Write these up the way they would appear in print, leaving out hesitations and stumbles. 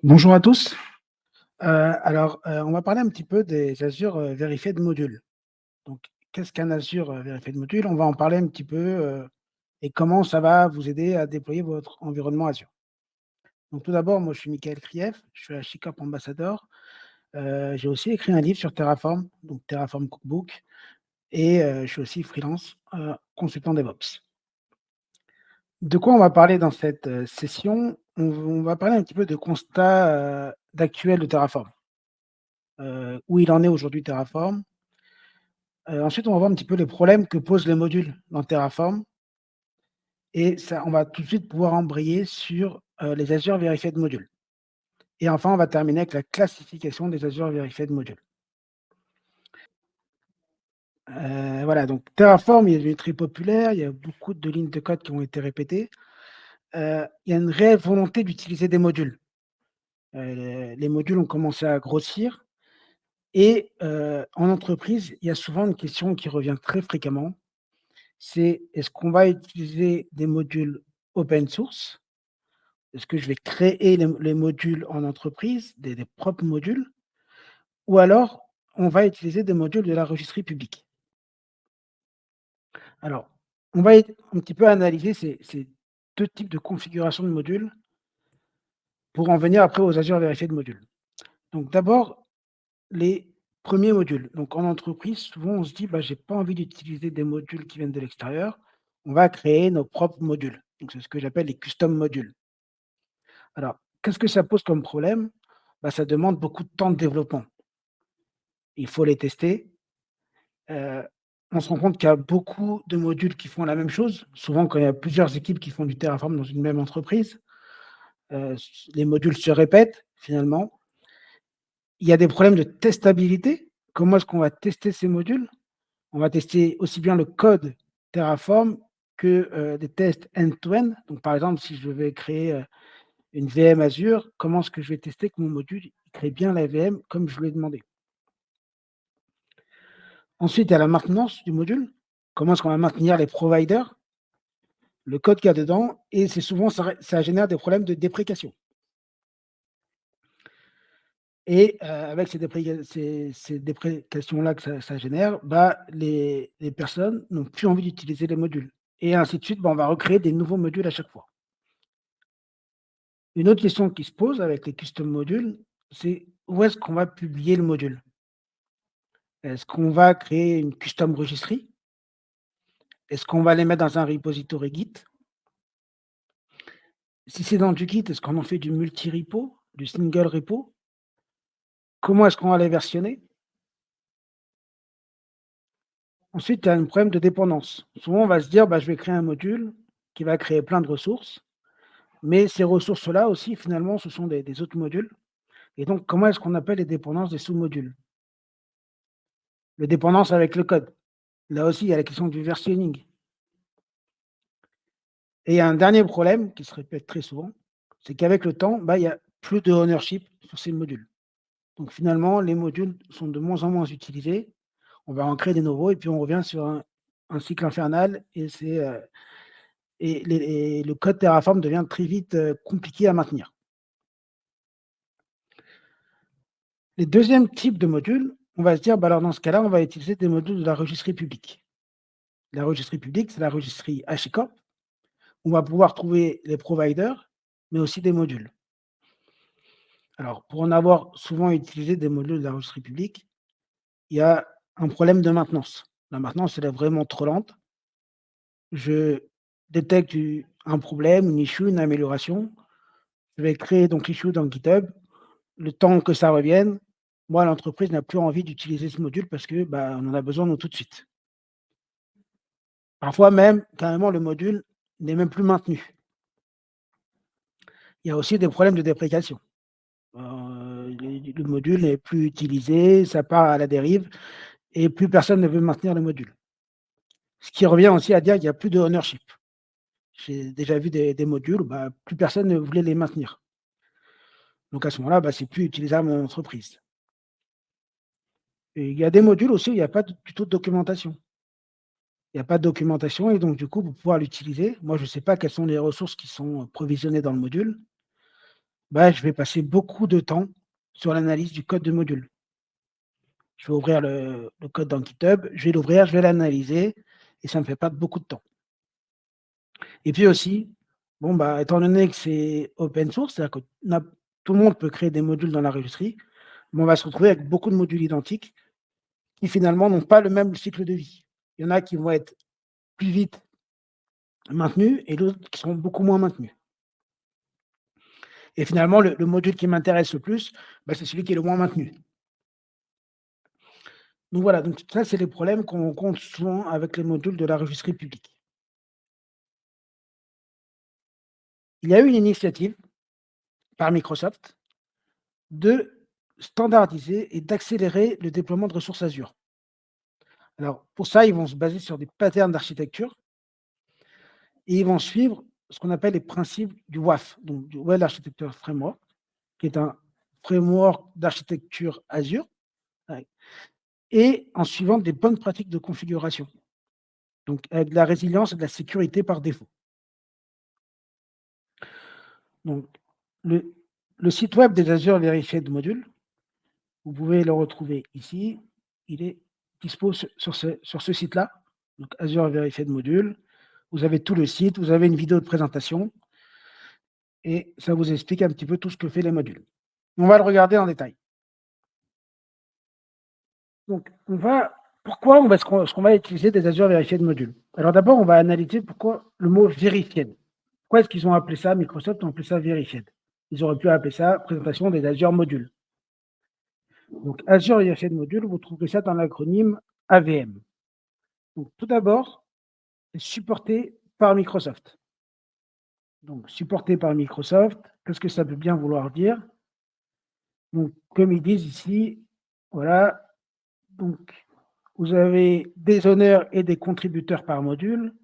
Bonjour à tous. On va parler un petit peu des Azure, Verified Modules. Donc, qu'est-ce qu'un Azure, Verified Module? On va en parler un petit peu, et comment ça va vous aider à déployer votre environnement Azure. Donc tout d'abord, moi, je suis Michael Krief, je suis HashiCorp Ambassador. J'ai aussi écrit un livre sur Terraform, donc Terraform Cookbook et je suis aussi freelance, consultant DevOps. De quoi on va parler dans cette, session? On va parler un petit peu de constat, d'actuel de Terraform, où il en est aujourd'hui Terraform. Ensuite, on va voir un petit peu les problèmes que posent les modules dans Terraform et ça, on va tout de suite pouvoir embrayer sur, les Azure Verified Modules et enfin, on va terminer avec la classification des Azure Verified Modules. Voilà, donc Terraform, il est devenu très populaire, il y a beaucoup de lignes de code qui ont été répétées. Il y a une réelle volonté d'utiliser des modules. Les modules ont commencé à grossir et en entreprise, il y a souvent une question qui revient très fréquemment, c'est: «Est-ce qu'on va utiliser des modules open source? Est-ce que je vais créer les modules en entreprise, des propres modules? Ou alors on va utiliser des modules de la registrie publique?» Alors, on va un petit peu analyser ces 2 types de configuration de modules pour en venir après aux Azure Verified Modules. Donc d'abord, les premiers modules. Donc en entreprise, souvent on se dit: «Bah, j'ai pas envie d'utiliser des modules qui viennent de l'extérieur, on va créer nos propres modules». Donc c'est ce que j'appelle les custom modules. Alors, qu'est-ce que ça pose comme problème? Bah, ça demande beaucoup de temps de développement. Il faut les tester. Heu, on se rend compte qu'il y a beaucoup de modules qui font la même chose. Souvent, quand il y a plusieurs équipes qui font du Terraform dans une même entreprise, les modules se répètent finalement. Il y a des problèmes de testabilité. Comment est-ce qu'on va tester ces modules? On va tester aussi bien le code Terraform que, des tests end-to-end. Donc par exemple, si je vais créer, une VM Azure, comment est-ce que je vais tester que mon module, il crée bien la VM comme je lui ai demandé? Ensuite, il y a la maintenance du module. Comment est-ce qu'on va maintenir les providers, le code qu'il y a dedans et c'est souvent ça génère des problèmes de déprécation et avec ces déprécations-là que ça génère, bah, les personnes n'ont plus envie d'utiliser les modules et ainsi de suite. Bah, on va recréer des nouveaux modules à chaque fois. Une autre question qui se pose avec les custom modules, c'est où est-ce qu'on va publier le module? Est-ce qu'on va créer une custom registry? Est-ce qu'on va les mettre dans un repository Git? Si c'est dans du Git, est-ce qu'on en fait du multi-repo, du single repo? Comment est-ce qu'on va les versionner? Ensuite, il y a un problème de dépendance. Souvent, on va se dire: «Bah, je vais créer un module qui va créer plein de ressources», mais ces ressources-là aussi, finalement, ce sont des autres modules et donc comment est-ce qu'on appelle les dépendances des sous-modules? Les dépendances avec le code. Là aussi, il y a la question du versionning et il y a un dernier problème qui se répète très souvent, c'est qu'avec le temps, bah, il y a plus de ownership sur ces modules. Donc finalement, les modules sont de moins en moins utilisés. On va en créer des nouveaux et puis on revient sur un cycle infernal et le code Terraform devient très vite, compliqué à maintenir. Les deuxièmes types de modules, on va se dire: «Bah, alors dans ce cas-là, on va utiliser des modules de la registrie publique». La registrie publique, c'est la registrie HashiCorp. On va pouvoir trouver les providers, mais aussi des modules. Alors pour en avoir souvent utilisé des modules de la registrie publique, il y a un problème de maintenance. La maintenance, elle est vraiment trop lente. Je détecte un problème, une issue, une amélioration. Je vais créer donc l'issue dans GitHub. Le temps que ça revienne, moi, l'entreprise n'a plus envie d'utiliser ce module parce que, bah, on en a besoin nous tout de suite. Parfois même, carrément, le module n'est même plus maintenu. Il y a aussi des problèmes de déprécation. Le module n'est plus utilisé, ça part à la dérive et plus personne ne veut maintenir le module. Ce qui revient aussi à dire qu'il y a plus de ownership. J'ai déjà vu des modules, bah, plus personne ne voulait les maintenir. Donc à ce moment-là, bah, c'est plus utilisable en entreprise. Et il y a des modules aussi où il y a pas du tout de documentation. Il y a pas de documentation et donc du coup, pour pouvoir l'utiliser, moi je ne sais pas quelles sont les ressources qui sont, provisionnées dans le module. bah, je vais passer beaucoup de temps sur l'analyse du code de module. Je vais ouvrir le code dans GitHub, je vais l'ouvrir, je vais l'analyser et ça me fait perdre beaucoup de temps. Et puis aussi, bon, bah, étant donné que c'est open source, c'est-à-dire que tout le monde peut créer des modules dans la registry, mais on va se retrouver avec beaucoup de modules identiques qui finalement n'ont pas le même cycle de vie. Il y en a qui vont être plus vite maintenus et d'autres qui seront beaucoup moins maintenus. Et finalement, le module qui m'intéresse le plus, bah, c'est celui qui est le moins maintenu. Donc voilà, donc ça, c'est les problèmes qu'on rencontre souvent avec les modules de la registry publique. Il y a eu une initiative par Microsoft de standardiser et d'accélérer le déploiement de ressources Azure. Alors, pour ça, ils vont se baser sur des patterns d'architecture et ils vont suivre ce qu'on appelle les principes du WAF, donc du Web Architecture Framework, qui est un framework d'architecture Azure, ouais, et en suivant des bonnes pratiques de configuration, donc avec de la résilience et de la sécurité par défaut. Donc, le, le site web des Azure Verified Modules, vous pouvez le retrouver ici. Il est dispo sur ce site-là, donc Azure Verified Modules. Vous avez tout le site, vous avez une vidéo de présentation et ça vous explique un petit peu tout ce que fait les modules. On va le regarder en détail. Donc, pourquoi est-ce qu'on va utiliser des Azure Verified Modules? Alors d'abord, on va analyser pourquoi le mot Verified. Pourquoi est-ce qu'ils ont appelé ça, Microsoft ont appelé ça Verified? Ils auraient pu appeler ça présentation des Azure Modules. Donc, Azure Verified Modules, vous trouverez ça dans l'acronyme AVM. Donc, tout d'abord, c'est supporté par Microsoft. Donc, supporté par Microsoft, qu'est-ce que ça peut bien vouloir dire? Donc, comme ils disent ici, voilà, donc vous avez des honneurs et des contributeurs par module.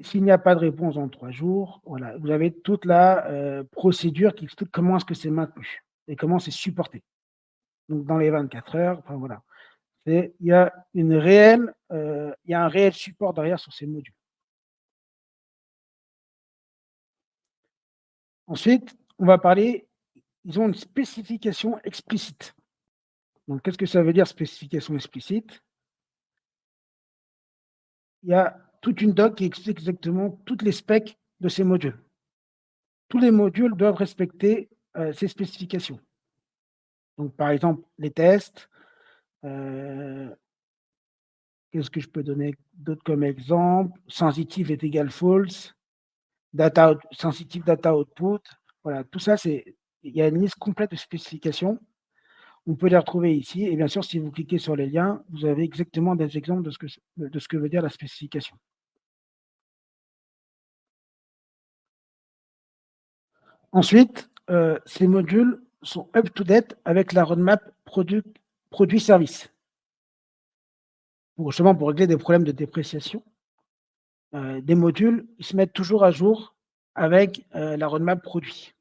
S'il n'y a pas de réponse en 3 jours, voilà, vous avez toute la procédure qui explique comment est-ce que c'est maintenu et comment c'est supporté. Donc, dans les 24 heures, enfin voilà. Il y a un réel support derrière sur ces modules. Ensuite, on va parler, ils ont une spécification explicite. Donc, qu'est-ce que ça veut dire spécification explicite? Il y a toute une doc qui explique exactement toutes les specs de ces modules. Tous les modules doivent respecter ces spécifications. Donc, par exemple, les tests. Qu'est-ce que je peux donner d'autre comme exemple? Sensitive est égal false. Sensitive data output. Voilà, tout ça, il y a une liste complète de spécifications. On peut les retrouver ici. Et bien sûr, si vous cliquez sur les liens, vous avez exactement des exemples de ce que veut dire la spécification. Ensuite, ces modules sont up-to-date avec la roadmap produit-service. Justement, pour régler des problèmes de dépréciation, des modules, ils se mettent toujours à jour avec la roadmap produit.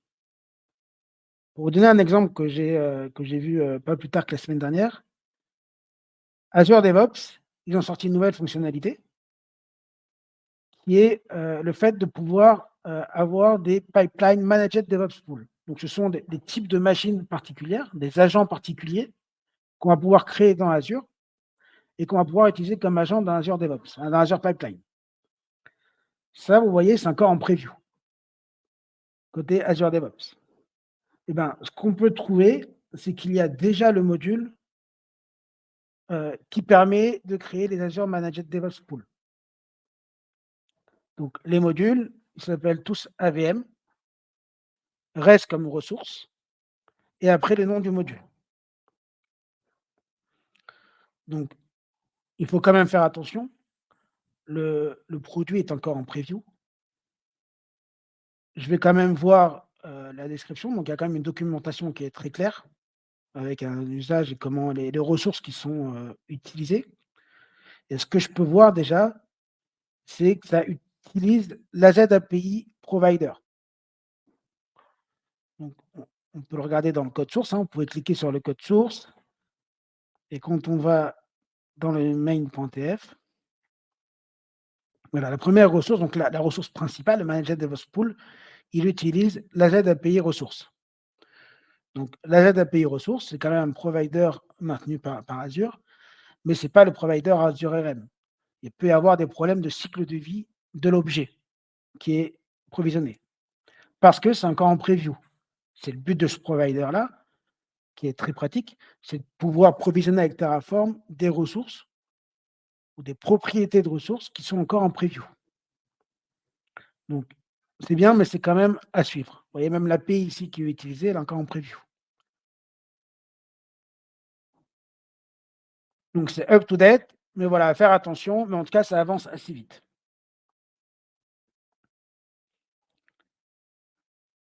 Pour vous donner un exemple que j'ai vu pas plus tard que la semaine dernière, Azure DevOps, ils ont sorti une nouvelle fonctionnalité qui est le fait de pouvoir avoir des pipelines managed DevOps pool. Donc, ce sont des types de machines particulières, des agents particuliers qu'on va pouvoir créer dans Azure et qu'on va pouvoir utiliser comme agent dans Azure DevOps, dans Azure Pipeline. Ça, vous voyez, c'est encore en preview, côté Azure DevOps. Eh ben, ce qu'on peut trouver, c'est qu'il y a déjà le module qui permet de créer les Azure Managed DevOps Pool. Donc, les modules, ils s'appellent tous AVM, restent comme ressource, et après le nom du module. Donc, il faut quand même faire attention. Le produit est encore en preview. Je vais quand même voir la description. Donc, il y a quand même une documentation qui est très claire avec un usage et comment les ressources qui sont utilisées. Et ce que je peux voir déjà, c'est que ça utilise l'AZ API Provider. Donc, on peut le regarder dans le code source. Vous pouvez cliquer sur le code source. Et quand on va dans le main.tf, voilà, la première ressource, donc la ressource principale, le Managed DevOps Pool, il utilise l'AZ API ressources. Donc, l'AZ API ressources, c'est quand même un provider maintenu par Azure, mais ce n'est pas le provider Azure RM. Il peut y avoir des problèmes de cycle de vie de l'objet qui est provisionné, parce que c'est encore en preview. C'est le but de ce provider-là, qui est très pratique, c'est de pouvoir provisionner avec Terraform des ressources ou des propriétés de ressources qui sont encore en preview. Donc, c'est bien, mais c'est quand même à suivre. Vous voyez, même l'API ici qui est utilisée, elle est encore en preview. Donc, c'est up to date, mais voilà, faire attention, mais en tout cas, ça avance assez vite.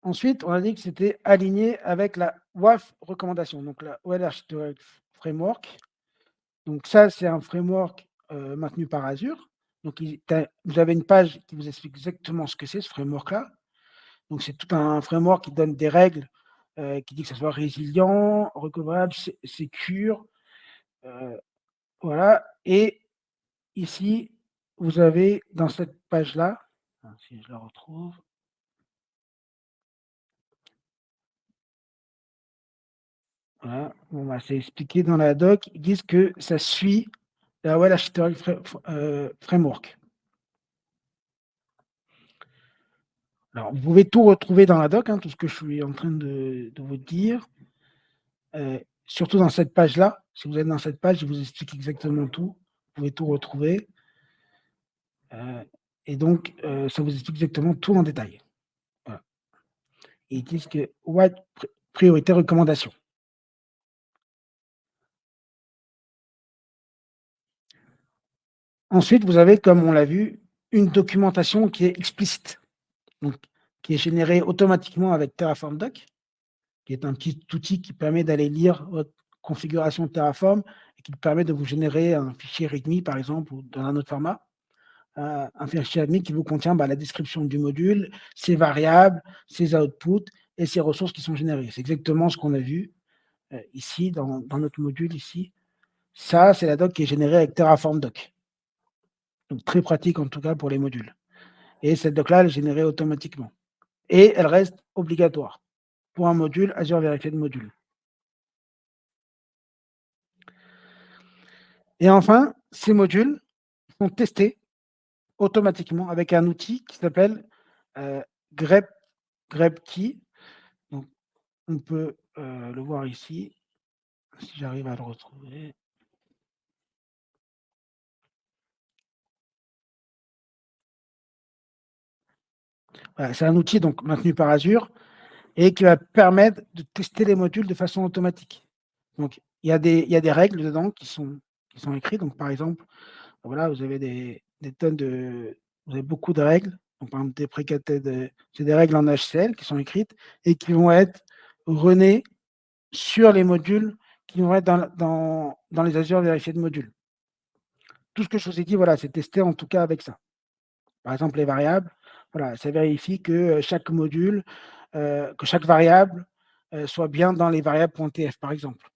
Ensuite, on a dit que c'était aligné avec la WAF recommandation, donc la Well Architecture Framework. Donc ça, c'est un framework maintenu par Azure. Donc vous avez une page qui vous explique exactement ce que c'est, ce framework-là. Donc c'est tout un framework qui donne des règles, qui dit que ça soit résilient, recoverable, secure. Voilà. Et ici, vous avez dans cette page-là, si je la retrouve, voilà, bon, bah, c'est expliqué dans la doc, ils disent que ça suit la Well Architecture Framework. Alors, vous pouvez tout retrouver dans la doc, tout ce que je suis en train de vous dire. Surtout dans cette page-là. Si vous êtes dans cette page, je vous explique exactement tout. Vous pouvez tout retrouver. Et donc, ça vous explique exactement tout en détail. Voilà. Et ils disent que ouais, priorité recommandation. Ensuite, vous avez, comme on l'a vu, une documentation qui est explicite, donc qui est générée automatiquement avec Terraform Doc, qui est un petit outil qui permet d'aller lire votre configuration Terraform et qui permet de vous générer un fichier README, par exemple, ou dans un autre format. Un fichier README qui vous contient la description du module, ses variables, ses outputs et ses ressources qui sont générées. C'est exactement ce qu'on a vu ici, dans notre module ici. Ça, c'est la doc qui est générée avec Terraform Doc. Donc, très pratique, en tout cas, pour les modules. Et cette doc-là, elle est générée automatiquement. Et elle reste obligatoire pour un module Azure Verified Module. Et enfin, ces modules sont testés automatiquement avec un outil qui s'appelle grepkey. Donc, on peut le voir ici, si j'arrive à le retrouver. Voilà, c'est un outil donc maintenu par Azure et qui va permettre de tester les modules de façon automatique. Donc, il y a des règles dedans qui sont écrites. Donc, par exemple, voilà, vous avez des tonnes vous avez beaucoup de règles. Donc, par exemple, c'est des règles en HCL qui sont écrites et qui vont être runnées sur les modules qui vont être dans les Azure Verified Modules. Tout ce que je vous ai dit, voilà, c'est testé en tout cas avec ça. Par exemple, les variables, voilà, ça vérifie que chaque module, que chaque variable soit bien dans les variables.tf, par exemple.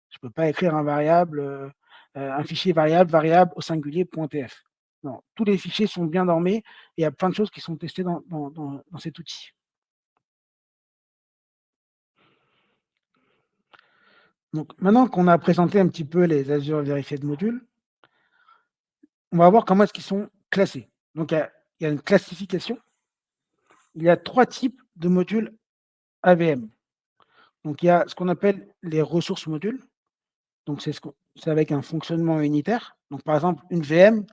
Je ne peux pas écrire un fichier variable au singulier.tf. Non, tous les fichiers sont bien normés et il y a plein de choses qui sont testées dans cet outil. Donc, maintenant qu'on a présenté un petit peu les Azure Verified Modules, on va voir comment est-ce qu'ils sont classés. Donc, il y a une classification. Il y a 3 types de modules AVM. Donc, il y a ce qu'on appelle les ressources modules. Donc, c'est avec un fonctionnement unitaire. Donc, par exemple, une VM,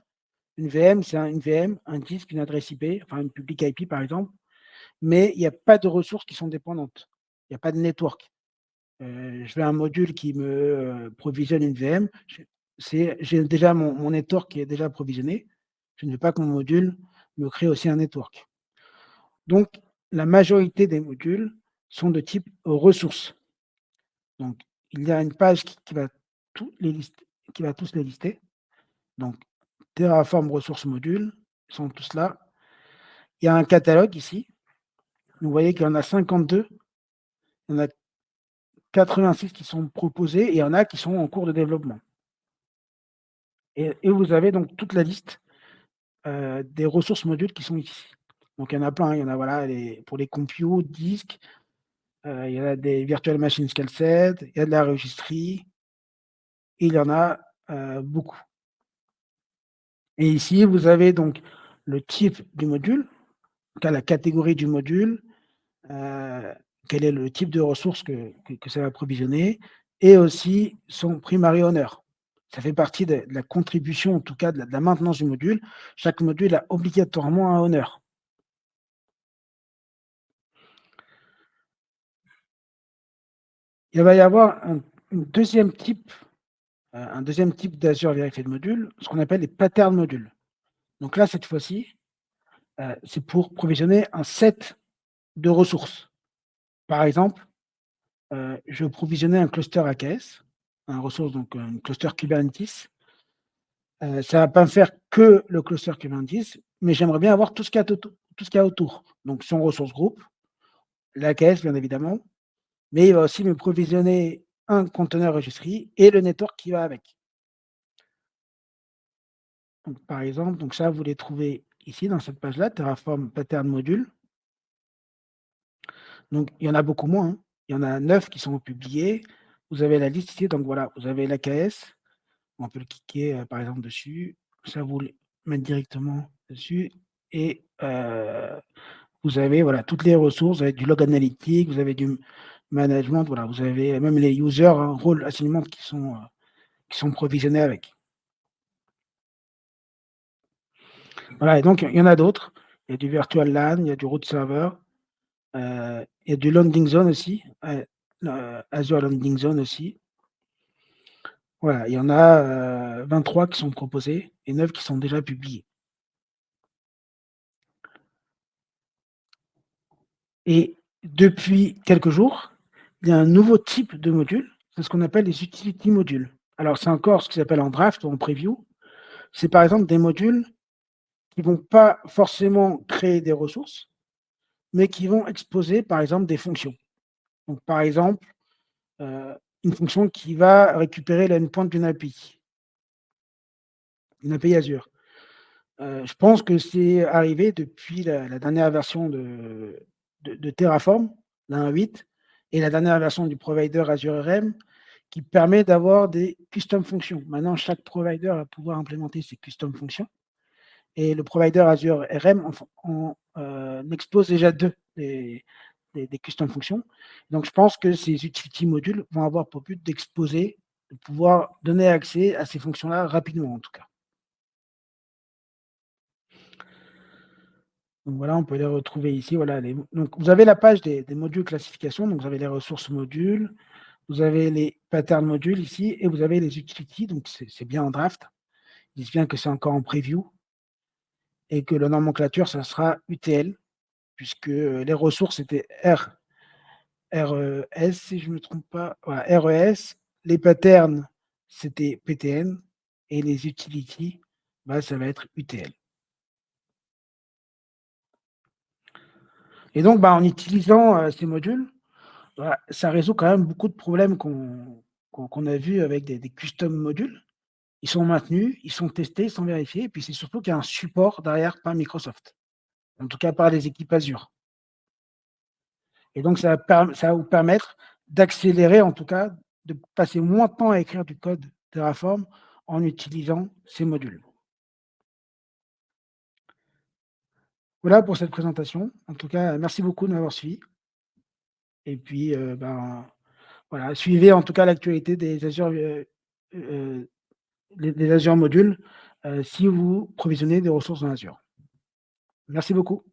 c'est une VM, un disque, une adresse IP, enfin une public IP par exemple, mais il n'y a pas de ressources qui sont dépendantes. Il n'y a pas de network. Je veux un module qui me provisionne une VM. J'ai déjà mon network qui est déjà provisionné. Je ne veux pas que mon module me crée aussi un network. Donc, la majorité des modules sont de type ressources. Donc, il y a une page qui va tous les lister. Donc, Terraform ressources modules sont tous là. Il y a un catalogue ici. Vous voyez qu'il y en a 52. Il y en a 86 qui sont proposés et il y en a qui sont en cours de développement. Et vous avez donc toute la liste des ressources modules qui sont ici. Donc il y en a plein, il y en a voilà, pour les compute, disques, il y en a des virtual machines scale set, il y a de la registry, il y en a, beaucoup. Et ici, vous avez donc le type du module, donc la catégorie du module, heu, quel est le type de ressources que ça va provisionner et aussi son primary owner. Ça fait partie de la contribution, en tout cas de la maintenance du module. Chaque module a obligatoirement un owner. Il va y avoir une 2e type, un 2e type d'Azure Verified Module, ce qu'on appelle les pattern modules. Donc là, cette fois-ci, c'est pour provisionner un set de ressources. Par exemple, je veux provisionner un cluster AKS, un ressource donc un cluster Kubernetes. Ça va pas me faire que le cluster Kubernetes, mais j'aimerais bien avoir tout ce qu'il y a autour. Donc son ressource groupe, l'AKS bien évidemment, mais il va aussi me provisionner un conteneur registry et le network qui va avec. Donc par exemple, donc ça vous les trouvez ici dans cette page-là, Terraform Pattern Module. Donc il y en a beaucoup moins, hein. Il y en a 9 qui sont publiés. Vous avez la liste ici, donc voilà, vous avez l'AKS, on peut le cliquer, par exemple dessus, ça vous le met directement dessus et vous avez voilà toutes les ressources, vous avez du log analytique, vous avez du management, voilà, vous avez même les users, hein, rôles assignment qui sont provisionnés avec. Voilà et donc il y en a d'autres. Il y a du virtual LAN, il y a du root server, il y a du landing zone aussi, Azure Landing Zone aussi. Voilà, il y en a, 23 qui sont proposés et 9 qui sont déjà publiés. Et depuis quelques jours, il y a un nouveau type de module, c'est ce qu'on appelle les utility modules. Alors c'est encore ce qui s'appelle en draft ou en preview. C'est par exemple des modules qui vont pas forcément créer des ressources, mais qui vont exposer par exemple des fonctions. Donc par exemple, heu, une fonction qui va récupérer l'endpoint d'une API, une API Azure. Je pense que c'est arrivé depuis la dernière version de Terraform, la 1.8 et la dernière version du provider Azure RM qui permet d'avoir des custom fonctions. Maintenant, chaque provider va pouvoir implémenter ses custom fonctions et le provider Azure RM expose déjà 2 des custom fonctions. Donc je pense que ces utility modules vont avoir pour but d'exposer, de pouvoir donner accès à ces fonctions-là rapidement en tout cas. Donc voilà, on peut les retrouver ici, voilà donc vous avez la page des modules classification, donc vous avez les ressources modules, vous avez les patterns modules ici et vous avez les utilities, donc c'est bien en draft. Ils disent bien que c'est encore en preview et que la nomenclature, ça sera UTL puisque, les ressources étaient RES si je ne me trompe pas, voilà RES, les patterns c'était PTN et les utilities, bah, ça va être UTL. Et donc, bah, en utilisant, ces modules, bah, ça résout quand même beaucoup de problèmes qu'on a vus avec des custom modules. Ils sont maintenus, ils sont testés, ils sont vérifiés et puis c'est surtout qu'il y a un support derrière par Microsoft, en tout cas par les équipes Azure et donc ça va vous permettre d'accélérer, en tout cas, de passer moins de temps à écrire du code Terraform en utilisant ces modules. Voilà pour cette présentation. En tout cas, merci beaucoup de m'avoir suivi et puis, ben, voilà, suivez en tout cas l'actualité des Azure, les Azure modules, si vous provisionnez des ressources dans Azure. Merci beaucoup.